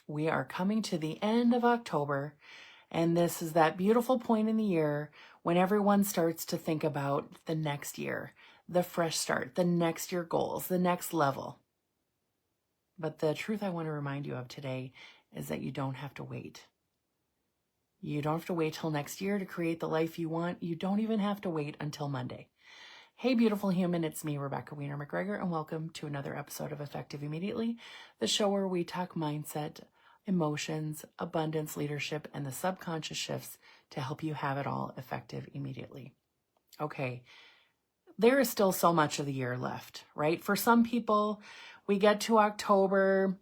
We are coming to the end of October, and this is that beautiful point in the year when everyone starts to think about the next year, the fresh start, the next year goals, the next level. But the truth I want to remind you of today is that you don't have to wait. You don't have to wait till next year to create the life you want. You don't even have to wait until Monday. Hey, beautiful human, it's me, Rebecca Wiener McGregor, and welcome to another episode of Effective Immediately, the show where we talk mindset, emotions, abundance, leadership, and the subconscious shifts to help you have it all effective immediately. Okay, there is still so much of the year left, right? For some people, we get to October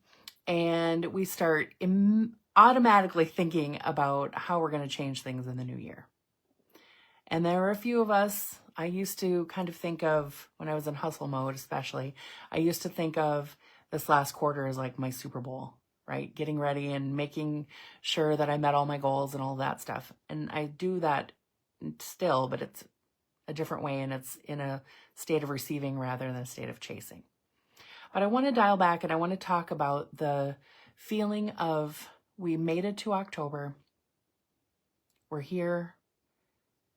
and we start automatically thinking about how we're going to change things in the new year. And there are a few of us, I used to kind of think of, when I was in hustle mode especially, I used to think of this last quarter as like my Super Bowl, right? Getting ready and making sure that I met all my goals and all that stuff. And I do that still, but it's a different way, and it's in a state of receiving rather than a state of chasing. But I want to dial back and I want to talk about the feeling of we made it to October, we're here,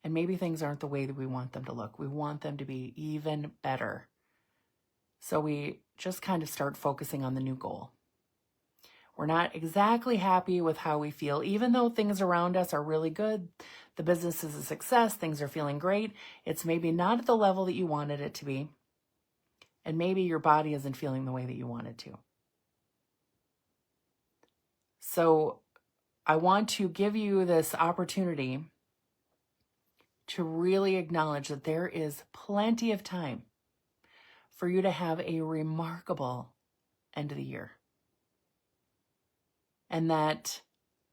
and maybe things aren't the way that we want them to look. We want them to be even better. So we just kind of start focusing on the new goal. We're not exactly happy with how we feel, even though things around us are really good. The business is a success. Things are feeling great. It's maybe not at the level that you wanted it to be. And maybe your body isn't feeling the way that you want it to. So I want to give you this opportunity to really acknowledge that there is plenty of time for you to have a remarkable end of the year. And that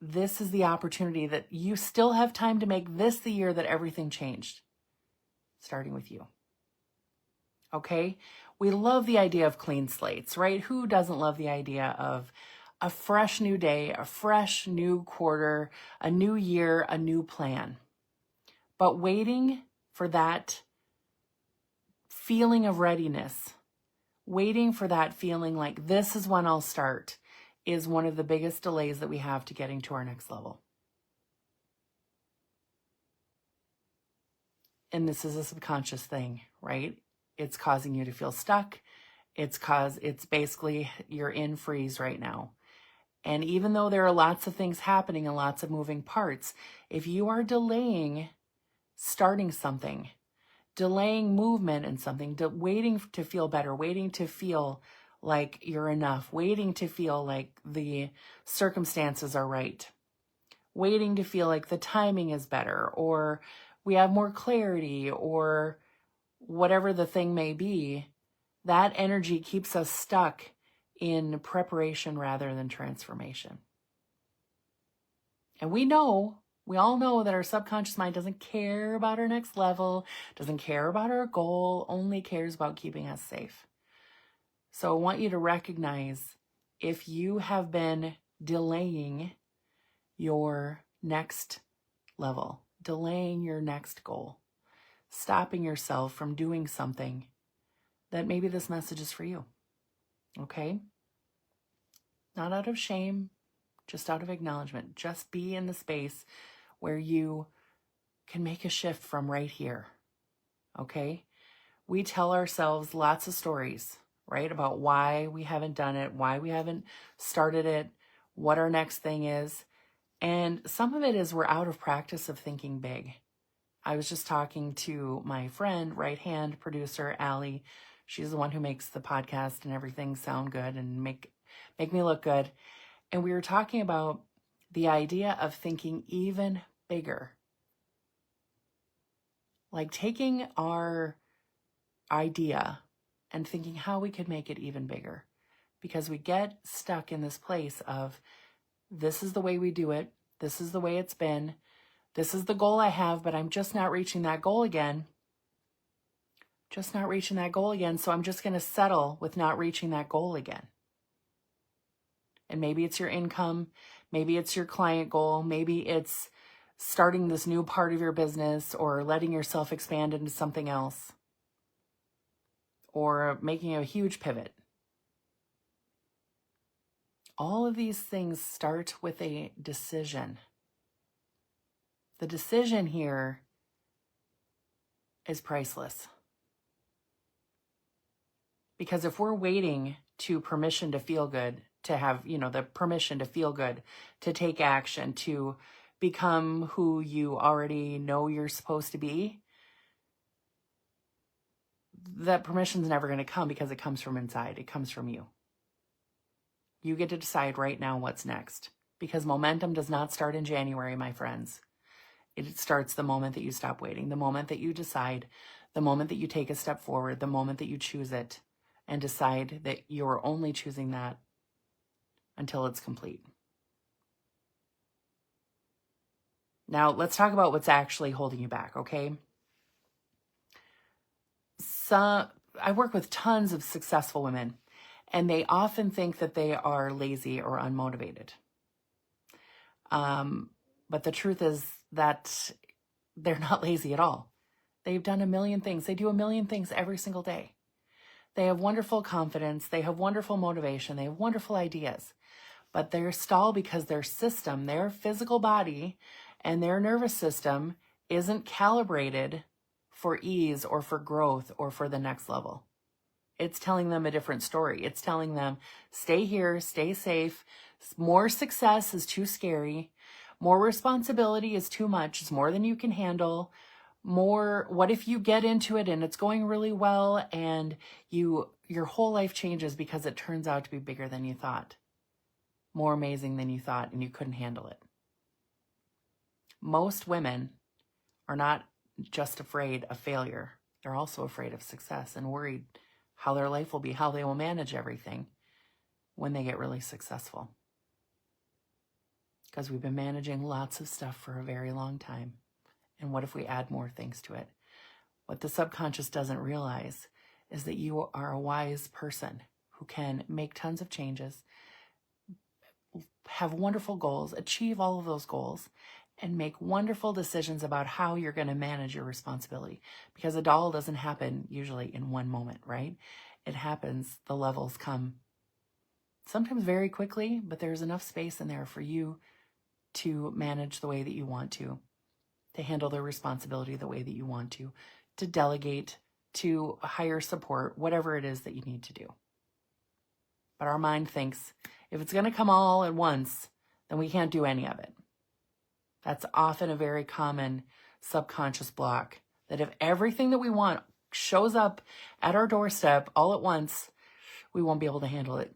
this is the opportunity that you still have time to make this the year that everything changed, starting with you. Okay? We love the idea of clean slates, right? Who doesn't love the idea of a fresh new day, a fresh new quarter, a new year, a new plan? But waiting for that feeling of readiness, waiting for that feeling like this is when I'll start, is one of the biggest delays that we have to getting to our next level. And this is a subconscious thing, right? It's causing you to feel stuck. It's basically you're in freeze right now. And even though there are lots of things happening and lots of moving parts, if you are delaying starting something, delaying movement in something, waiting to feel better, waiting to feel like you're enough, waiting to feel like the circumstances are right, waiting to feel like the timing is better, or we have more clarity, or whatever the thing may be, that energy keeps us stuck in preparation rather than transformation. And we all know that our subconscious mind doesn't care about our next level, doesn't care about our goal, only cares about keeping us safe. So I want you to recognize if you have been delaying your next level, delaying your next goal, stopping yourself from doing something, that maybe this message is for you. Okay? Not out of shame, just out of acknowledgement. Just be in the space where you can make a shift from right here. Okay? We tell ourselves lots of stories, right? About why we haven't done it, why we haven't started it, what our next thing is. And some of it is we're out of practice of thinking big. I was just talking to my friend, right-hand producer, Allie. She's the one who makes the podcast and everything sound good and make me look good. And we were talking about the idea of thinking even bigger. Like taking our idea and thinking how we could make it even bigger. Because we get stuck in this place of, this is the way we do it. This is the way it's been. This is the goal I have, but I'm just not reaching that goal again. So I'm just going to settle with not reaching that goal again. And maybe it's your income. Maybe it's your client goal. Maybe it's starting this new part of your business, or letting yourself expand into something else, or making a huge pivot. All of these things start with a decision. The decision here is priceless. Because if we're waiting to permission to feel good, to have, the permission to feel good, to take action, to become who you already know you're supposed to be, that permission's never going to come because it comes from inside. It comes from you. You get to decide right now what's next, because momentum does not start in January, my friends. It starts the moment that you stop waiting, the moment that you decide, the moment that you take a step forward, the moment that you choose it and decide that you're only choosing that until it's complete. Now, let's talk about what's actually holding you back, okay? I work with tons of successful women, and they often think that they are lazy or unmotivated. But the truth is that they're not lazy at all. They've done a million things. They do a million things every single day. They have wonderful confidence. They have wonderful motivation. They have wonderful ideas. But they're stalled because their system, their physical body, and their nervous system isn't calibrated for ease or for growth or for the next level. It's telling them a different story. It's telling them, stay here, stay safe. More success is too scary. More responsibility is too much. It's more than you can handle. More, what if you get into it and it's going really well and your whole life changes because it turns out to be bigger than you thought, more amazing than you thought, and you couldn't handle it. Most women are not just afraid of failure. They're also afraid of success and worried how their life will be, how they will manage everything when they get really successful. Because we've been managing lots of stuff for a very long time. And what if we add more things to it? What the subconscious doesn't realize is that you are a wise person who can make tons of changes, have wonderful goals, achieve all of those goals, and make wonderful decisions about how you're going to manage your responsibility. Because a doll doesn't happen usually in one moment, right? It happens, the levels come sometimes very quickly, but there's enough space in there for you to manage the way that you want to handle the responsibility the way that you want to delegate, to hire support, whatever it is that you need to do. But our mind thinks if it's going to come all at once, then we can't do any of it. That's often a very common subconscious block, that if everything that we want shows up at our doorstep all at once, we won't be able to handle it.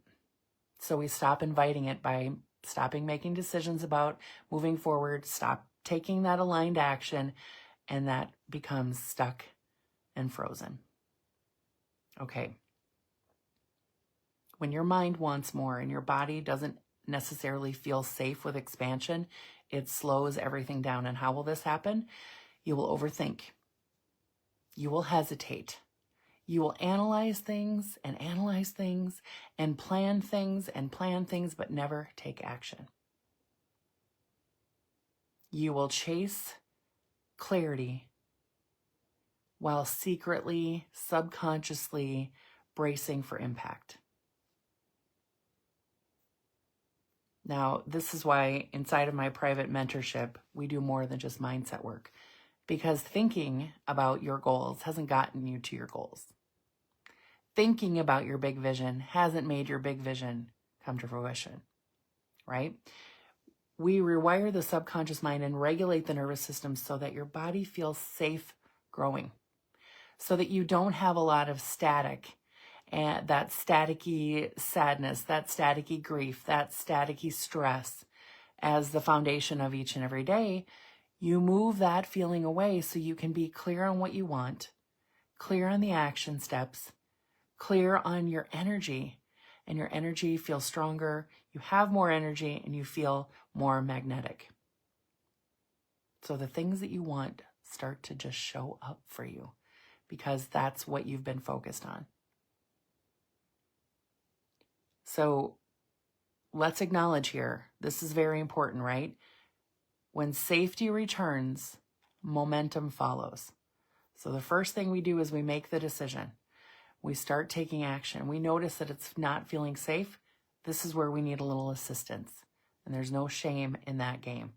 So we stop inviting it by stopping making decisions about moving forward, stop taking that aligned action, and that becomes stuck and frozen. Okay. When your mind wants more and your body doesn't necessarily feel safe with expansion, it slows everything down. And how will this happen? You will overthink. You will hesitate. You will analyze things and plan things, but never take action. You will chase clarity while secretly, subconsciously bracing for impact. Now, this is why inside of my private mentorship, we do more than just mindset work, because thinking about your goals hasn't gotten you to your goals. Thinking about your big vision hasn't made your big vision come to fruition, right? We rewire the subconscious mind and regulate the nervous system so that your body feels safe growing, so that you don't have a lot of static, and that staticky sadness, that staticky grief, that staticky stress as the foundation of each and every day. You move that feeling away so you can be clear on what you want, clear on the action steps, clear on your energy, and your energy feels stronger. You have more energy and you feel more magnetic. So the things that you want start to just show up for you because that's what you've been focused on. So let's acknowledge here, this is very important, right? When safety returns, momentum follows. So the first thing we do is we make the decision. We start taking action. We notice that it's not feeling safe. This is where we need a little assistance. And there's no shame in that game.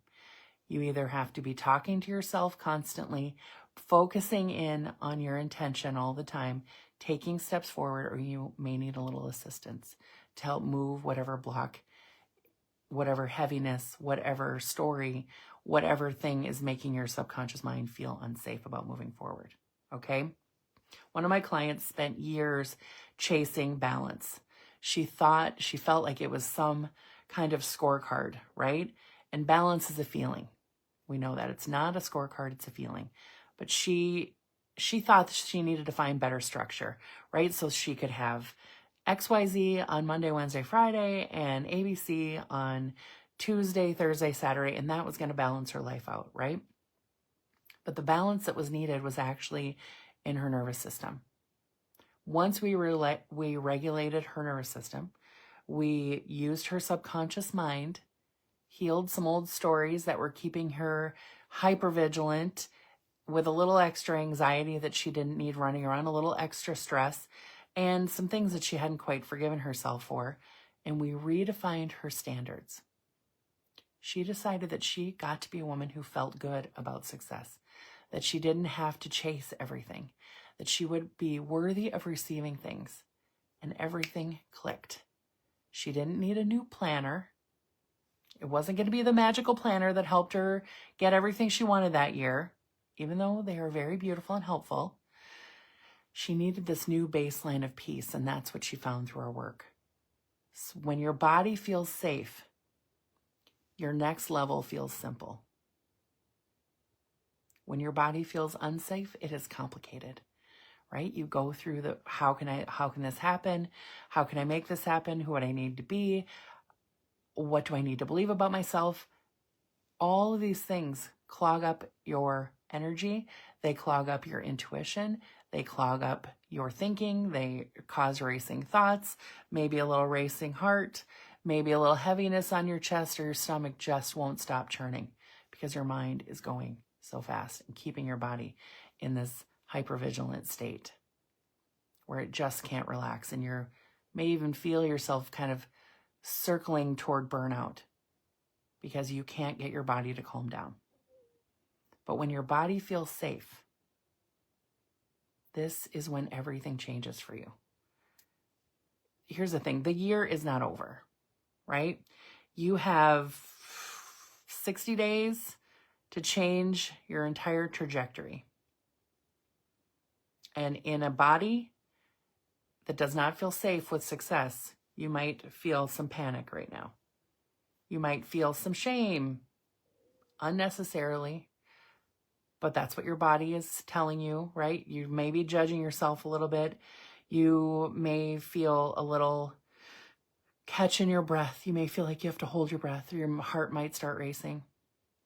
You either have to be talking to yourself constantly, focusing in on your intention all the time, taking steps forward, or you may need a little assistance to help move whatever block, whatever heaviness, whatever story, whatever thing is making your subconscious mind feel unsafe about moving forward. Okay? One of my clients spent years chasing balance. She felt like it was some kind of scorecard, right? And balance is a feeling. We know that it's not a scorecard, it's a feeling. But she thought that she needed to find better structure, right? So she could have XYZ on Monday, Wednesday, Friday, and ABC on Tuesday, Thursday, Saturday, and that was going to balance her life out, right? But the balance that was needed was actually in her nervous system. Once we regulated her nervous system, we used her subconscious mind, healed some old stories that were keeping her hypervigilant with a little extra anxiety that she didn't need running around, a little extra stress, and some things that she hadn't quite forgiven herself for. And we redefined her standards. She decided that she got to be a woman who felt good about success, that she didn't have to chase everything, that she would be worthy of receiving things, and everything clicked. She didn't need a new planner. It wasn't going to be the magical planner that helped her get everything she wanted that year, even though they are very beautiful and helpful. She needed this new baseline of peace, and that's what she found through her work. So when your body feels safe, your next level feels simple. When your body feels unsafe, it is complicated, right? You go through the, how can this happen? How can I make this happen? Who would I need to be? What do I need to believe about myself? All of these things clog up your energy. They clog up your intuition. They clog up your thinking. They cause racing thoughts, maybe a little racing heart, maybe a little heaviness on your chest, or your stomach just won't stop churning because your mind is going so fast and keeping your body in this hypervigilant state where it just can't relax. And you may even feel yourself kind of circling toward burnout because you can't get your body to calm down. But when your body feels safe, this is when everything changes for you. Here's the thing, the year is not over, right? You have 60 days to change your entire trajectory. And in a body that does not feel safe with success, you might feel some panic right now. You might feel some shame unnecessarily, but that's what your body is telling you, right? You may be judging yourself a little bit. You may feel a little catch in your breath. You may feel like you have to hold your breath, or your heart might start racing.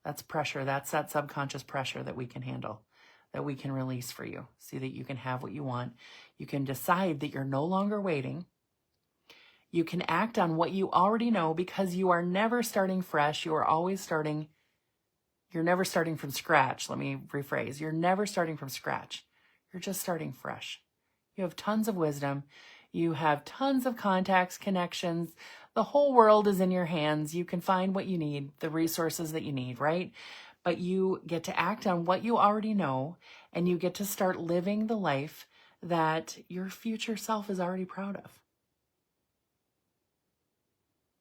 That's pressure. That's that subconscious pressure that we can handle, that we can release for you so that you can have what you want. You can decide that you're no longer waiting. You can act on what you already know because you are never starting fresh. You are always starting. You're never starting from scratch. Let me rephrase. You're never starting from scratch. You're just starting fresh. You have tons of wisdom. You have tons of contacts, connections. The whole world is in your hands. You can find what you need, the resources that you need, right? But you get to act on what you already know, and you get to start living the life that your future self is already proud of.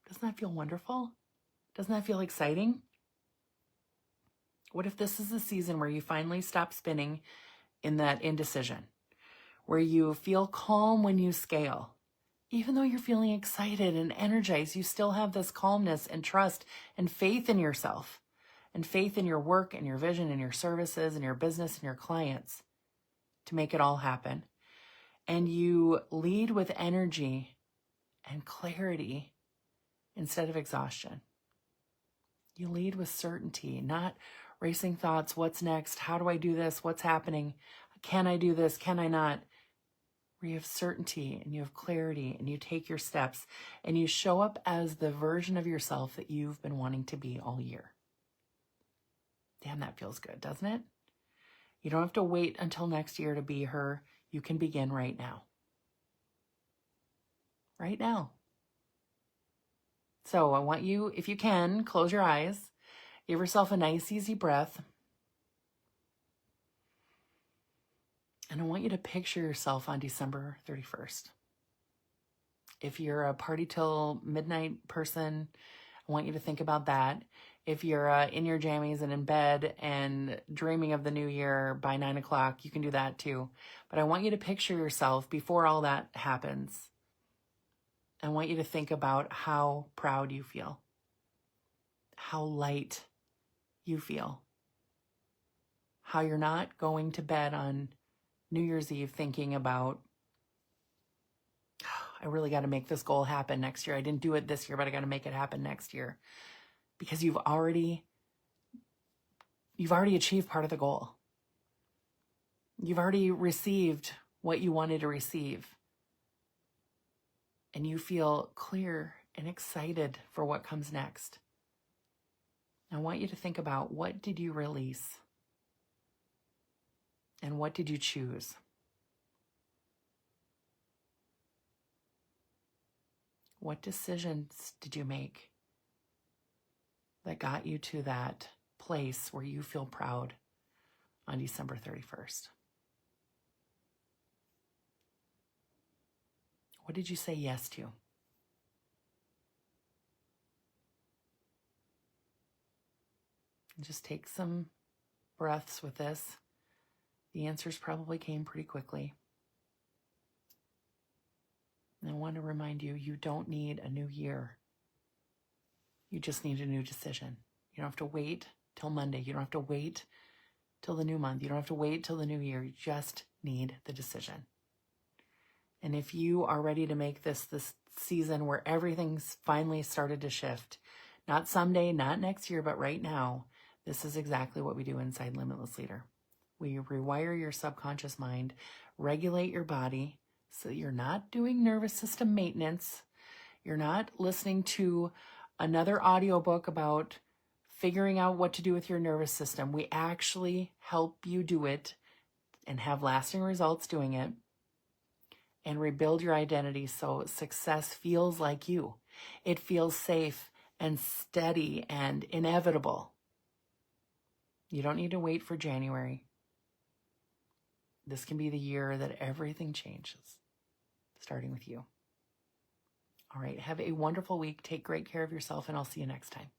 Doesn't that feel wonderful? Doesn't that feel exciting? What if this is the season where you finally stop spinning in that indecision, where you feel calm when you scale? Even though you're feeling excited and energized, you still have this calmness and trust and faith in yourself and faith in your work and your vision and your services and your business and your clients to make it all happen. And you lead with energy and clarity instead of exhaustion. You lead with certainty, not racing thoughts. What's next? How do I do this? What's happening? Can I do this? Can I not? Where you have certainty and you have clarity and you take your steps and you show up as the version of yourself that you've been wanting to be all year. Damn, that feels good, doesn't it? You don't have to wait until next year to be her. You can begin right now. Right now. So I want you, if you can, close your eyes. Give yourself a nice, easy breath. And I want you to picture yourself on December 31st. If you're a party till midnight person, I want you to think about that. If you're in your jammies and in bed and dreaming of the new year by 9 o'clock, you can do that too. But I want you to picture yourself before all that happens. I want you to think about how proud you feel, how light you feel, how you're not going to bed on New Year's Eve thinking about, I really got to make this goal happen next year. I didn't do it this year, but I got to make it happen next year. Because you've already achieved part of the goal. You've already received what you wanted to receive. And you feel clear and excited for what comes next. I want you to think about, what did you release? And what did you choose? What decisions did you make that got you to that place where you feel proud on December 31st? What did you say yes to? And just take some breaths with this. The answers probably came pretty quickly. And I want to remind you, you don't need a new year. You just need a new decision. You don't have to wait till Monday. You don't have to wait till the new month. You don't have to wait till the new year. You just need the decision. And if you are ready to make this season where everything's finally started to shift, not someday, not next year, but right now, this is exactly what we do inside Limitless Leader. We rewire your subconscious mind, regulate your body so that you're not doing nervous system maintenance. You're not listening to another audiobook about figuring out what to do with your nervous system. We actually help you do it and have lasting results doing it, and rebuild your identity so success feels like you. It feels safe and steady and inevitable. You don't need to wait for January. This can be the year that everything changes, starting with you. All right, have a wonderful week. Take great care of yourself, and I'll see you next time.